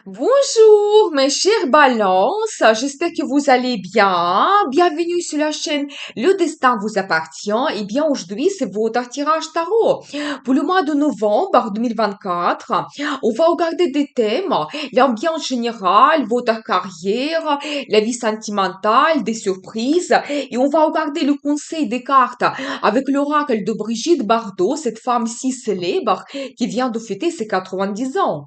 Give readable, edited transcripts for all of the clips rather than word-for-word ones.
Bonjour mes chères balances, j'espère que vous allez bien. Bienvenue sur la chaîne Le Destin vous appartient. Et bien aujourd'hui c'est votre tirage tarot. Pour le mois de novembre 2024, on va regarder des thèmes, l'ambiance générale, votre carrière, la vie sentimentale, des surprises. Et on va regarder le conseil des cartes avec l'oracle de Brigitte Bardot, cette femme si célèbre qui vient de fêter ses 90 ans.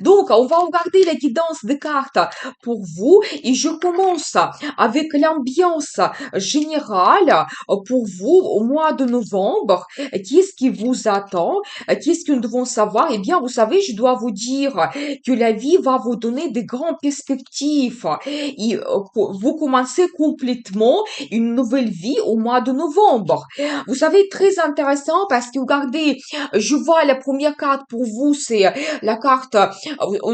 Donc, on va regarder la guidance des cartes pour vous et je commence avec l'ambiance générale pour vous au mois de novembre. Qu'est-ce qui vous attend? Qu'est-ce que nous devons savoir? Eh bien, vous savez, je dois vous dire que la vie va vous donner des grandes perspectives et vous commencez complètement une nouvelle vie au mois de novembre. Vous savez, très intéressant parce que regardez, je vois la première carte pour vous, c'est la carte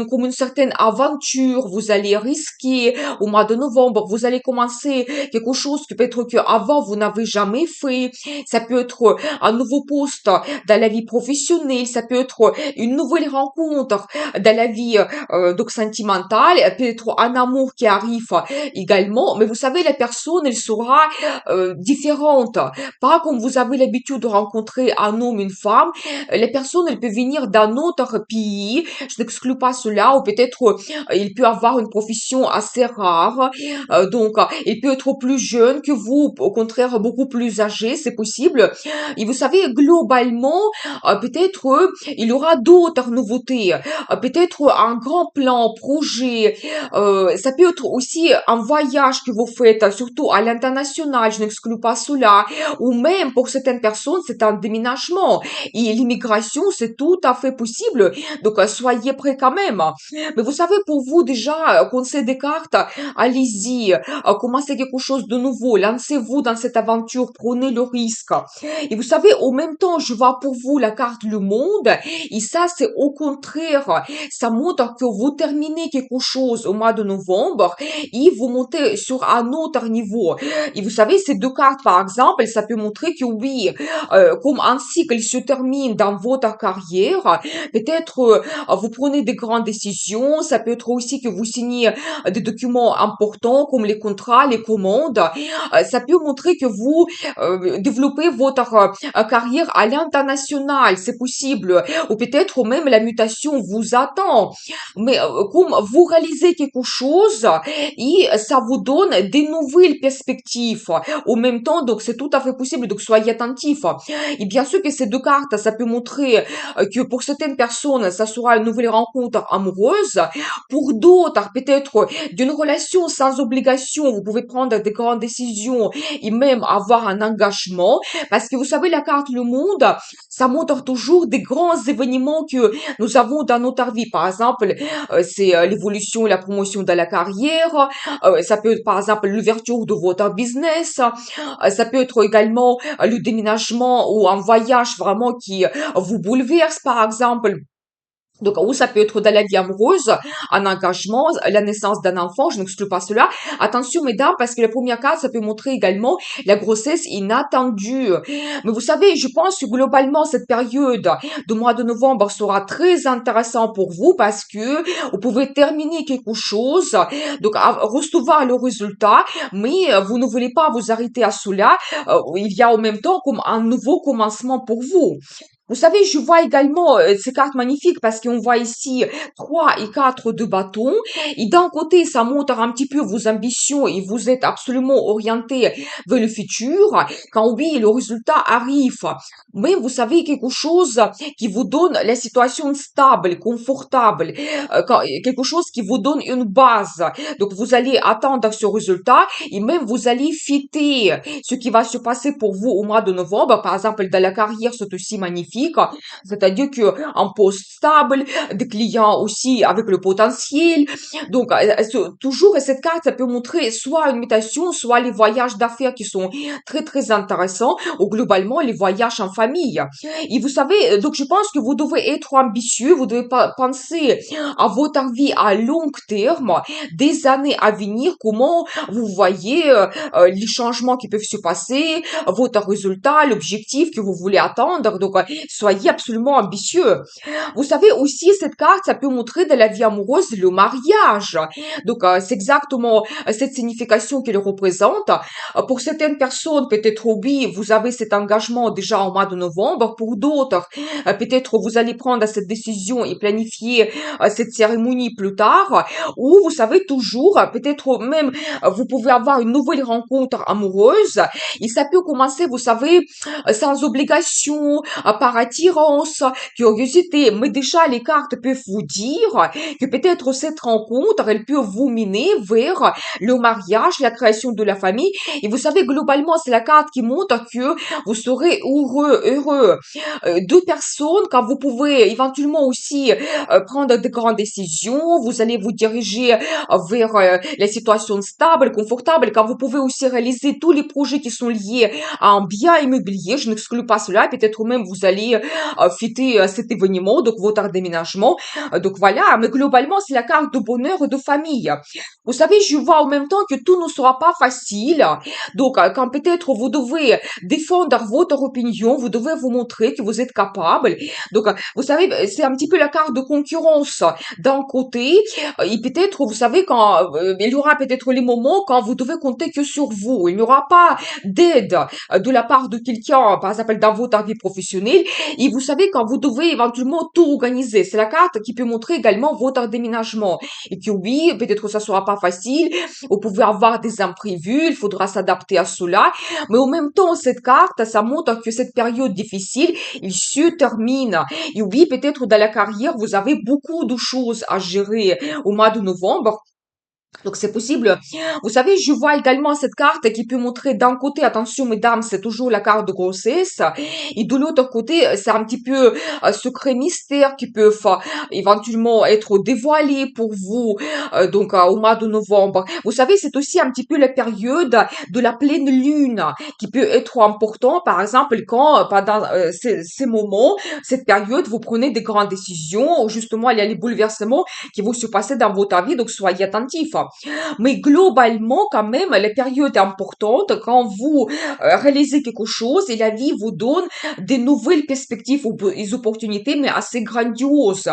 comme une certaine aventure, vous allez risquer au mois de novembre, vous allez commencer quelque chose que peut-être que avant vous n'avez jamais fait. Ça peut être un nouveau poste dans la vie professionnelle, ça peut être une nouvelle rencontre dans la vie donc sentimentale, peut-être un amour qui arrive également. Mais vous savez, la personne, elle sera différente. Pas comme vous avez l'habitude de rencontrer un homme, une femme. La personne, elle peut venir d'un autre pays, je n'exclus pas cela, ou peut-être il peut avoir une profession assez rare, donc il peut être plus jeune que vous, au contraire beaucoup plus âgé, c'est possible. Et vous savez, globalement, peut-être il y aura d'autres nouveautés, peut-être un grand plan, projet, ça peut être aussi un voyage que vous faites, surtout à l'international, je n'exclus pas cela, ou même pour certaines personnes, c'est un déménagement, et l'immigration, c'est tout à fait possible, donc soyez prêts quand même. Mais vous savez, pour vous déjà, conseil des cartes, allez-y, commencez quelque chose de nouveau, lancez-vous dans cette aventure, prenez le risque. Et vous savez, au même temps, je vois pour vous la carte Le Monde, et ça, c'est au contraire, ça montre que vous terminez quelque chose au mois de novembre, et vous montez sur un autre niveau. Et vous savez, ces deux cartes, par exemple, ça peut montrer que oui, comme un cycle se termine dans votre carrière, peut-être vous prenez des grandes décisions, ça peut être aussi que vous signez des documents importants comme les contrats, les commandes. Ça peut montrer que vous développez votre carrière à l'international, c'est possible. Ou peut-être même la mutation vous attend. Mais comme vous réalisez quelque chose et ça vous donne des nouvelles perspectives. Au même temps, donc c'est tout à fait possible, donc soyez attentifs. Et bien sûr que ces deux cartes, ça peut montrer que pour certaines personnes, ça sera une nouvelle rencontre amoureuse. Pour d'autres, peut-être d'une relation sans obligation, vous pouvez prendre des grandes décisions et même avoir un engagement. Parce que vous savez, la carte Le Monde, ça montre toujours des grands événements que nous avons dans notre vie. Par exemple, c'est l'évolution et la promotion de la carrière. Ça peut être, par exemple, l'ouverture de votre business. Ça peut être également le déménagement ou un voyage vraiment qui vous bouleverse, par exemple. Donc, ou ça peut être dans la vie amoureuse, un engagement, la naissance d'un enfant, je n'exclus pas cela. Attention, mesdames, parce que la première carte, ça peut montrer également la grossesse inattendue. Mais vous savez, je pense que globalement, cette période du mois de novembre sera très intéressante pour vous parce que vous pouvez terminer quelque chose, donc recevoir le résultat, mais vous ne voulez pas vous arrêter à cela. Il y a en même temps comme un nouveau commencement pour vous. Vous savez, je vois également ces cartes magnifiques parce qu'on voit ici 3 et 4 de bâtons. Et d'un côté, ça montre un petit peu vos ambitions et vous êtes absolument orienté vers le futur. Quand oui, le résultat arrive. Mais vous savez quelque chose qui vous donne la situation stable, confortable, quelque chose qui vous donne une base. Donc vous allez attendre ce résultat et même vous allez fêter ce qui va se passer pour vous au mois de novembre. Par exemple, dans la carrière, c'est aussi magnifique. C'est-à-dire que un poste stable, des clients aussi avec le potentiel. Donc, toujours, cette carte, ça peut montrer soit une mutation, soit les voyages d'affaires qui sont très, très intéressants, ou globalement, les voyages en famille. Et vous savez, donc je pense que vous devez être ambitieux, vous devez penser à votre vie à long terme, des années à venir, comment vous voyez les changements qui peuvent se passer, votre résultat, l'objectif que vous voulez atteindre. Donc, Soyez absolument ambitieux. Vous savez aussi, cette carte, ça peut montrer de la vie amoureuse le mariage. Donc, c'est exactement cette signification qu'elle représente. Pour certaines personnes, peut-être oui, vous avez cet engagement déjà au mois de novembre. Pour d'autres, peut-être vous allez prendre cette décision et planifier cette cérémonie plus tard. Ou vous savez toujours, peut-être même, vous pouvez avoir une nouvelle rencontre amoureuse. Et ça peut commencer, vous savez, sans obligation, par attirance, curiosité. Mais déjà, les cartes peuvent vous dire que peut-être cette rencontre, elle peut vous mener vers le mariage, la création de la famille. Et vous savez, globalement, c'est la carte qui montre que vous serez heureux. Deux personnes, quand vous pouvez éventuellement aussi prendre de grandes décisions, vous allez vous diriger vers les situations stables, confortables, quand vous pouvez aussi réaliser tous les projets qui sont liés à un bien immobilier. Je n'exclus pas cela. Peut-être même vous allez fêter cet événement, donc votre déménagement. Donc voilà, mais globalement, c'est la carte de bonheur et de famille. Vous savez, je vois en même temps que tout ne sera pas facile. Donc, quand peut-être vous devez défendre votre opinion, vous devez vous montrer que vous êtes capable. Donc, vous savez, c'est un petit peu la carte de concurrence d'un côté. Et peut-être, vous savez, quand il y aura peut-être les moments quand vous devez compter que sur vous. Il n'y aura pas d'aide de la part de quelqu'un, par exemple, dans votre vie professionnelle. Et vous savez, quand vous devez éventuellement tout organiser, c'est la carte qui peut montrer également votre déménagement. Et que oui, peut-être que ça sera pas facile, vous pouvez avoir des imprévus, il faudra s'adapter à cela. Mais en même temps, cette carte, ça montre que cette période difficile, il se termine. Et oui, peut-être dans la carrière, vous avez beaucoup de choses à gérer au mois de novembre. Donc c'est possible. Vous savez, je vois également cette carte qui peut montrer d'un côté, attention mesdames, c'est toujours la carte de grossesse, et de l'autre côté, c'est un petit peu secret mystère qui peuvent éventuellement être dévoilés pour vous, donc au mois de novembre. Vous savez, c'est aussi un petit peu la période de la pleine lune qui peut être important, par exemple, quand pendant ces moments, cette période, vous prenez des grandes décisions, ou justement, il y a les bouleversements qui vont se passer dans votre vie, donc soyez attentifs. Mais globalement, quand même, la période est importante quand vous réalisez quelque chose et la vie vous donne des nouvelles perspectives ou des opportunités, mais assez grandioses.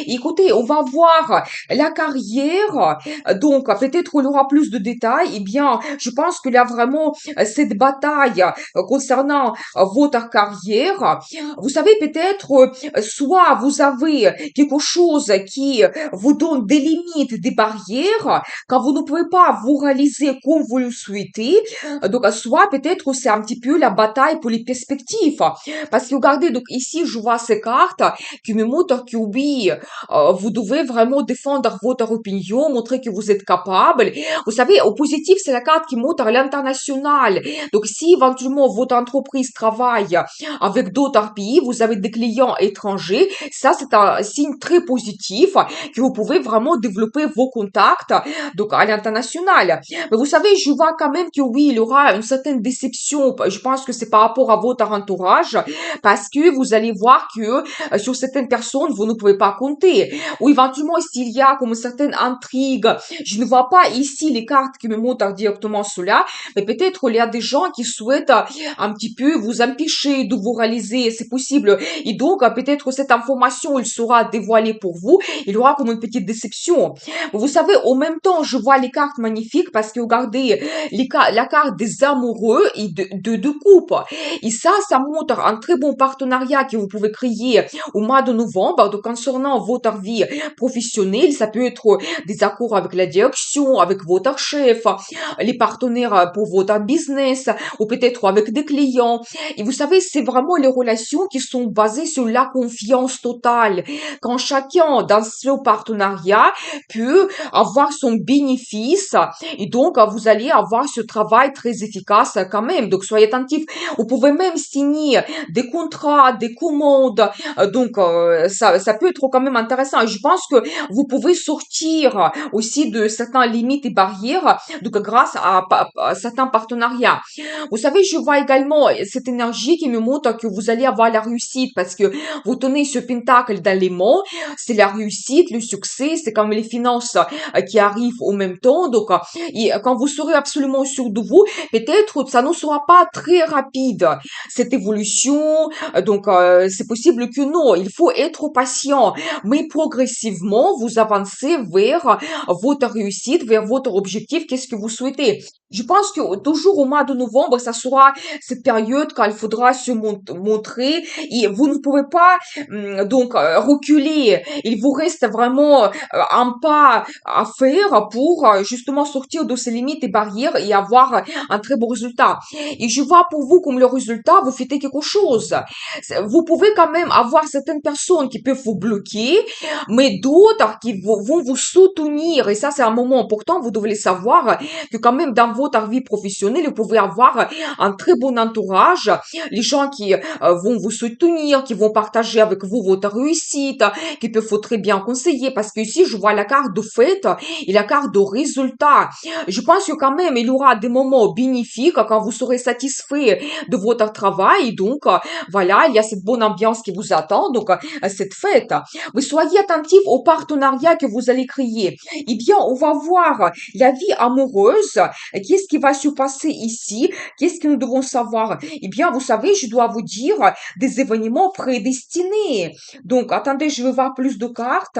Écoutez, on va voir la carrière. Donc, peut-être il y aura plus de détails. Eh bien, je pense qu'il y a vraiment cette bataille concernant votre carrière. Vous savez, peut-être, soit vous avez quelque chose qui vous donne des limites, des barrières, quand vous ne pouvez pas vous réaliser comme vous le souhaitez, donc soit peut-être c'est un petit peu la bataille pour les perspectives. Parce que regardez, donc ici je vois ces cartes qui me montrent que oui, vous devez vraiment défendre votre opinion, montrer que vous êtes capable. Vous savez, au positif, c'est la carte qui montre l'international. Donc si éventuellement votre entreprise travaille avec d'autres pays, vous avez des clients étrangers, ça c'est un signe très positif que vous pouvez vraiment développer vos contacts donc à l'international. Mais vous savez, je vois quand même que oui, il y aura une certaine déception. Je pense que c'est par rapport à votre entourage, parce que vous allez voir que sur certaines personnes, vous ne pouvez pas compter. Ou éventuellement, s'il y a comme une certaine intrigue, je ne vois pas ici les cartes qui me montrent directement cela, mais peut-être il y a des gens qui souhaitent un petit peu vous empêcher de vous réaliser, c'est possible. Et donc, peut-être cette information, elle sera dévoilée pour vous. Il y aura comme une petite déception. Vous savez, en même temps, je vois les cartes magnifiques parce que regardez, la carte des amoureux et de couple. Et ça montre un très bon partenariat que vous pouvez créer au mois de novembre. Donc, concernant votre vie professionnelle, ça peut être des accords avec la direction, avec votre chef, les partenaires pour votre business, ou peut-être avec des clients. Et vous savez, c'est vraiment les relations qui sont basées sur la confiance totale. Quand chacun dans ce partenariat peut avoir son bénéfice et donc vous allez avoir ce travail très efficace quand même. Donc soyez attentifs. Vous pouvez même signer des contrats, des commandes. Donc ça peut être quand même intéressant. Et je pense que vous pouvez sortir aussi de certaines limites et barrières donc grâce à certains partenariats. Vous savez, je vois également cette énergie qui me montre que vous allez avoir la réussite parce que vous tenez ce pentacle dans les mains. C'est la réussite, le succès, c'est comme les finances qui arrivent positif en même temps. Donc, et quand vous serez absolument sûr de vous, peut-être ça ne sera pas très rapide, cette évolution. Donc, c'est possible que non. Il faut être patient. Mais progressivement, vous avancez vers votre réussite, vers votre objectif. Qu'est-ce que vous souhaitez? Je pense que toujours au mois de novembre, ça sera cette période quand il faudra se montrer et vous ne pouvez pas donc reculer. Il vous reste vraiment un pas à faire pour justement sortir de ces limites et barrières et avoir un très bon résultat. Et je vois pour vous comme le résultat, vous faites quelque chose. Vous pouvez quand même avoir certaines personnes qui peuvent vous bloquer, mais d'autres qui vont vous soutenir. Et ça, c'est un moment important. Vous devez le savoir que quand même dans votre vie professionnelle, vous pouvez avoir un très bon entourage, les gens qui vont vous soutenir, qui vont partager avec vous votre réussite, qui peuvent vous très bien conseiller, parce que ici, je vois la carte de fête et la carte de résultat. Je pense que quand même, il y aura des moments bénéfiques quand vous serez satisfait de votre travail. Donc, voilà, il y a cette bonne ambiance qui vous attend, donc cette fête. Mais soyez attentifs au partenariat que vous allez créer. Eh bien, on va voir la vie amoureuse. Qu'est-ce qui va se passer ici? Qu'est-ce que nous devons savoir? Eh bien, vous savez, je dois vous dire des événements prédestinés. Donc, attendez, je vais voir plus de cartes.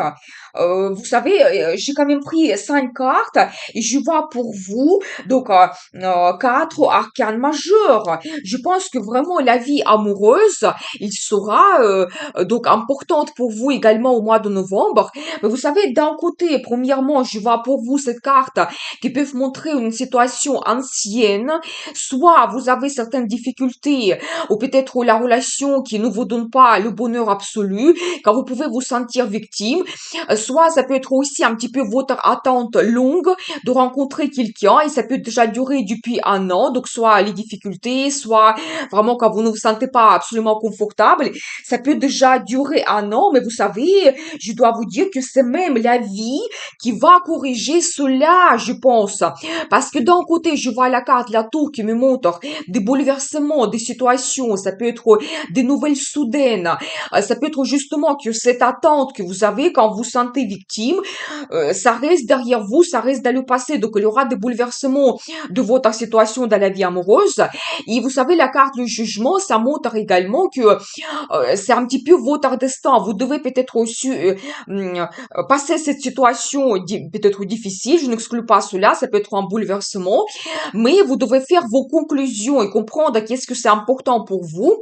Vous savez, j'ai quand même pris 5 cartes et je vois pour vous donc 4 arcanes majeurs. Je pense que vraiment la vie amoureuse, il sera donc importante pour vous également au mois de novembre. Mais vous savez, d'un côté, premièrement, je vois pour vous cette carte qui peuvent montrer une situation ancienne, soit vous avez certaines difficultés ou peut-être la relation qui ne vous donne pas le bonheur absolu, quand vous pouvez vous sentir victime, soit ça peut être aussi un petit peu votre attente longue de rencontrer quelqu'un et ça peut déjà durer depuis un an, donc soit les difficultés, soit vraiment quand vous ne vous sentez pas absolument confortable, ça peut déjà durer un an, mais vous savez, je dois vous dire que c'est même la vie qui va corriger cela, je pense. Parce que d'un côté, je vois la carte, la tour qui me montre des bouleversements, des situations, ça peut être des nouvelles soudaines, ça peut être justement que cette attente que vous avez quand vous sentez victime, ça reste derrière vous, ça reste dans le passé, donc il y aura des bouleversements de votre situation dans la vie amoureuse. Et vous savez, la carte du jugement, ça montre également que c'est un petit peu votre destin. Vous devez peut-être aussi passer cette situation peut-être difficile, je n'exclus pas cela, ça peut être un bouleversement, mais vous devez faire vos conclusions et comprendre qu'est-ce que c'est important pour vous.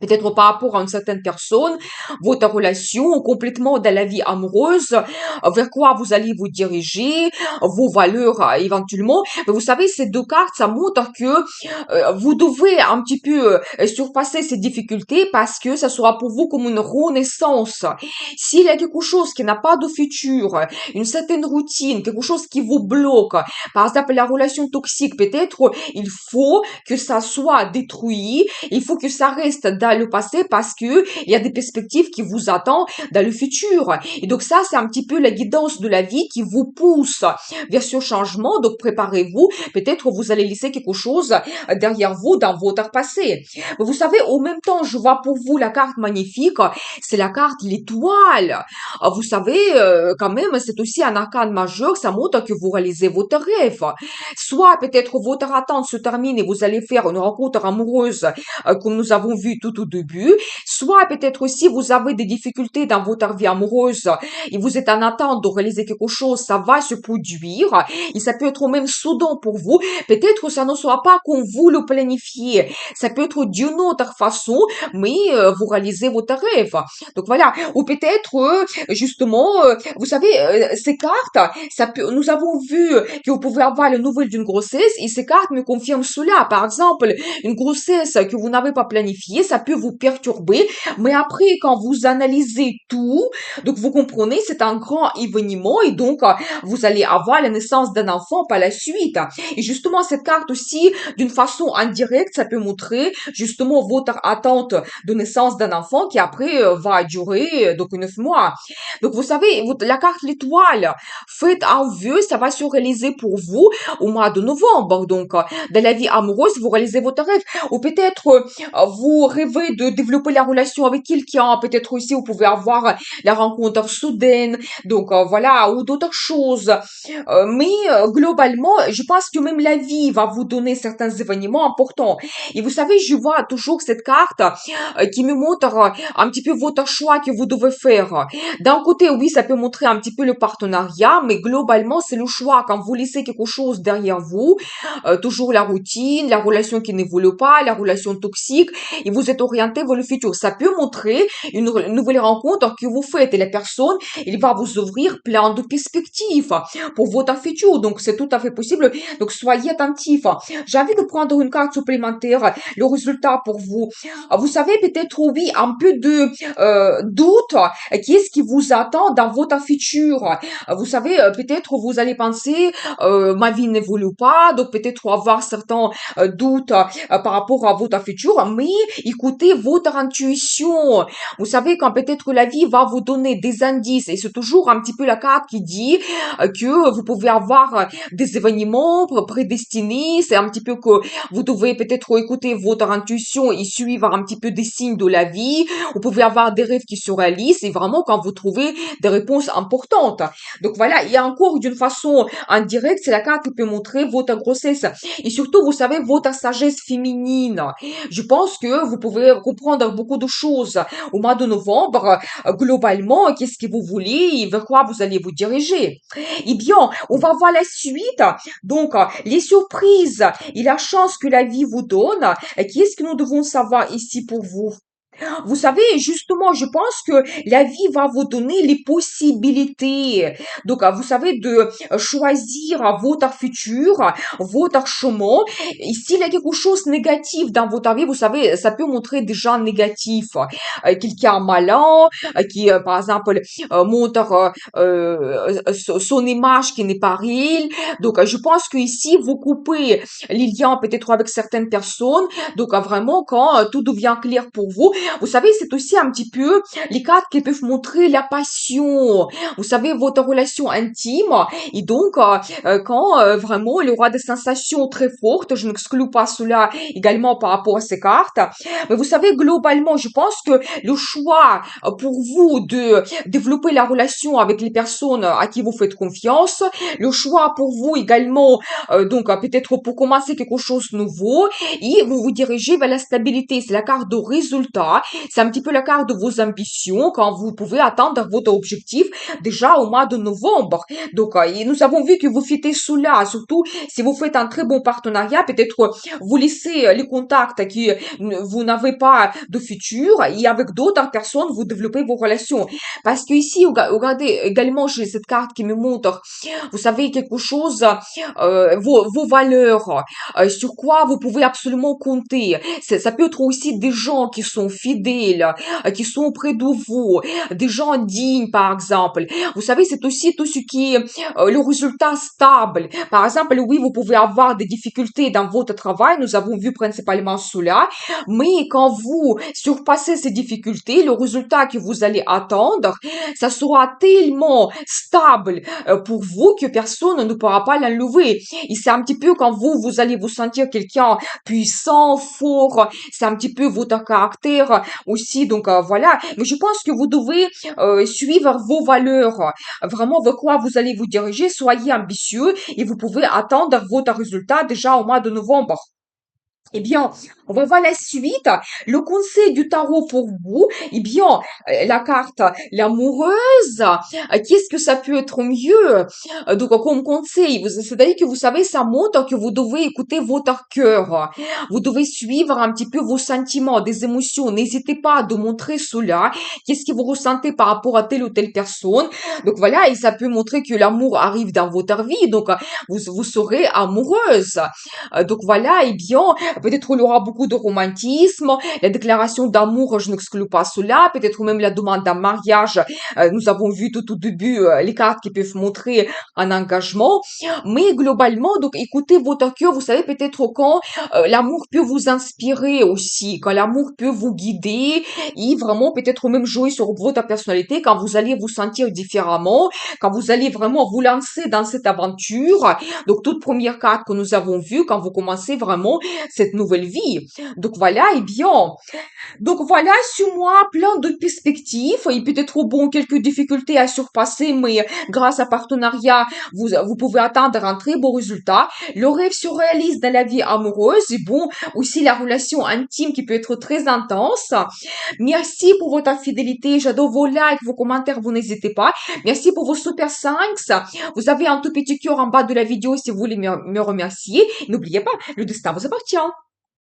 Peut-être par rapport à une certaine personne, votre relation, complètement dans la vie amoureuse, vers quoi vous allez vous diriger, vos valeurs éventuellement. Mais vous savez, ces 2 cartes, ça montre que vous devez un petit peu surpasser ces difficultés parce que ça sera pour vous comme une renaissance. S'il y a quelque chose qui n'a pas de futur, une certaine routine, quelque chose qui vous bloque, par exemple la relation toxique, peut-être il faut que ça soit détruit, il faut que ça reste dans le passé parce que il y a des perspectives qui vous attendent dans le futur. Et donc ça, c'est un petit peu la guidance de la vie qui vous pousse vers ce changement. Donc préparez-vous. Peut-être vous allez laisser quelque chose derrière vous dans votre passé. Mais vous savez, au même temps, je vois pour vous la carte magnifique. C'est la carte l'étoile. Vous savez, quand même, c'est aussi un arcane majeur. Ça montre que vous réalisez votre rêve. Soit peut-être votre attente se termine et vous allez faire une rencontre amoureuse comme nous avons vu tout au début, soit peut-être aussi vous avez des difficultés dans votre vie amoureuse et vous êtes en attente de réaliser quelque chose, ça va se produire et ça peut être même soudain pour vous. Peut-être ça ne sera pas comme vous le planifiez, ça peut être d'une autre façon, mais vous réalisez votre rêve. Donc voilà, ou peut-être justement, vous savez, ces cartes, ça peut, nous avons vu que vous pouvez avoir les nouvelles d'une grossesse et ces cartes me confirment cela. Par exemple, une grossesse que vous n'avez pas planifiée, ça peut vous perturber, mais après, quand vous analysez tout, donc vous comprenez, c'est un grand événement et donc vous allez avoir la naissance d'un enfant par la suite. Et justement, cette carte aussi, d'une façon indirecte, ça peut montrer justement votre attente de naissance d'un enfant qui après va durer donc 9 mois. Donc vous savez, la carte l'étoile, faites un vœu, ça va se réaliser pour vous au mois de novembre. Donc, dans la vie amoureuse, vous réalisez votre rêve. Ou peut-être vous rêvez pouvez développer la relation avec quelqu'un. Peut-être aussi, vous pouvez avoir la rencontre soudaine. Donc, voilà, ou d'autres choses. Mais globalement, je pense que même la vie va vous donner certains événements importants. Et vous savez, je vois toujours cette carte qui me montre un petit peu votre choix que vous devez faire. D'un côté, oui, ça peut montrer un petit peu le partenariat, mais globalement, c'est le choix. Quand vous laissez quelque chose derrière vous, toujours la routine, la relation qui n'évolue pas, la relation toxique, et vous êtes orienté vers le futur. Ça peut montrer une nouvelle rencontre que vous faites et la personne, il va vous ouvrir plein de perspectives pour votre futur. Donc, c'est tout à fait possible. Donc, soyez attentifs. J'ai envie de prendre une carte supplémentaire. Le résultat pour vous. Vous savez, peut-être, oui, un peu de doute. Qu'est-ce qui vous attend dans votre futur? Vous savez, peut-être vous allez penser, ma vie n'évolue pas, donc peut-être avoir certains doutes par rapport à votre futur, mais écoutez votre intuition. Vous savez, quand peut-être la vie va vous donner des indices, et c'est toujours un petit peu la carte qui dit que vous pouvez avoir des événements prédestinés, c'est un petit peu que vous devez peut-être écouter votre intuition et suivre un petit peu des signes de la vie. Vous pouvez avoir des rêves qui se réalisent, et vraiment quand vous trouvez des réponses importantes. Donc voilà, et encore d'une façon indirecte, c'est la carte qui peut montrer votre grossesse. Et surtout, vous savez, votre sagesse féminine. Je pense que vous pouvez comprendre beaucoup de choses au mois de novembre. Globalement, qu'est-ce que vous voulez et vers quoi vous allez vous diriger. Eh bien, on va voir la suite. Donc, les surprises et la chance que la vie vous donne. Qu'est-ce que nous devons savoir ici pour vous? Vous savez, justement, je pense que la vie va vous donner les possibilités. Donc, vous savez, de choisir votre futur, votre chemin. Et s'il y a quelque chose de négatif dans votre vie, vous savez, ça peut montrer déjà négatif. Quelqu'un malin, qui, par exemple, montre son image qui n'est pas réelle. Donc, je pense que ici, vous coupez les liens peut-être avec certaines personnes. Donc, vraiment, quand tout devient clair pour vous savez, c'est aussi un petit peu les cartes qui peuvent montrer la passion. Vous savez, votre relation intime. Et donc, quand vraiment il y aura des sensations très fortes, je n'exclus pas cela également par rapport à ces cartes. Mais vous savez, globalement, je pense que le choix pour vous de développer la relation avec les personnes à qui vous faites confiance, le choix pour vous également, donc peut-être pour commencer quelque chose de nouveau, et vous vous dirigez vers la stabilité. C'est la carte de résultat. C'est un petit peu la carte de vos ambitions quand vous pouvez atteindre votre objectif déjà au mois de novembre. Donc, et nous avons vu que vous fêtez cela, surtout si vous faites un très bon partenariat, peut-être vous laissez les contacts qui vous n'avez pas de futur et avec d'autres personnes, vous développez vos relations. Parce que ici, regardez également, j'ai cette carte qui me montre, vous savez, quelque chose, vos valeurs, sur quoi vous pouvez absolument compter. Ça peut être aussi des gens qui sont fidèles, qui sont auprès de vous, des gens dignes, par exemple. Vous savez, c'est aussi tout ce qui est le résultat stable. Par exemple, oui, vous pouvez avoir des difficultés dans votre travail, nous avons vu principalement cela, mais quand vous surpassez ces difficultés, le résultat que vous allez attendre, ça sera tellement stable pour vous que personne ne pourra pas l'enlever. Et c'est un petit peu quand vous allez vous sentir quelqu'un puissant, fort, c'est un petit peu votre caractère aussi. Donc voilà, mais je pense que vous devez suivre vos valeurs, vraiment vers quoi vous allez vous diriger, soyez ambitieux et vous pouvez attendre votre résultat déjà au mois de novembre. Eh bien, on va voir la suite. Le conseil du tarot pour vous, eh bien, la carte, l'amoureuse, qu'est-ce que ça peut être mieux? Donc, comme conseil, c'est-à-dire que vous savez, ça montre que vous devez écouter votre cœur. Vous devez suivre un petit peu vos sentiments, des émotions. N'hésitez pas à montrer cela. Qu'est-ce que vous ressentez par rapport à telle ou telle personne? Donc, voilà, et ça peut montrer que l'amour arrive dans votre vie. Donc, vous serez amoureuse. Donc, voilà, eh bien, peut-être il y aura beaucoup de romantisme, la déclaration d'amour, je n'exclus pas cela, peut-être même la demande d'un mariage. Nous avons vu tout au début les cartes qui peuvent montrer un engagement, mais globalement, donc écoutez votre cœur, vous savez peut-être quand l'amour peut vous inspirer aussi, quand l'amour peut vous guider et vraiment peut-être même jouer sur votre personnalité, quand vous allez vous sentir différemment, quand vous allez vraiment vous lancer dans cette aventure. Donc toute première carte que nous avons vue, quand vous commencez vraiment cette cette nouvelle vie. Donc voilà, et bien, donc voilà, sur moi, plein de perspectives et peut-être bon, quelques difficultés à surpasser, mais grâce à partenariat, vous pouvez atteindre un très beau résultat. Le rêve se réalise dans la vie amoureuse et bon, aussi la relation intime qui peut être très intense. Merci pour votre fidélité. J'adore vos likes, vos commentaires, vous n'hésitez pas. Merci pour vos super 5. Vous avez un tout petit cœur en bas de la vidéo si vous voulez me remercier. N'oubliez pas, le destin vous appartient.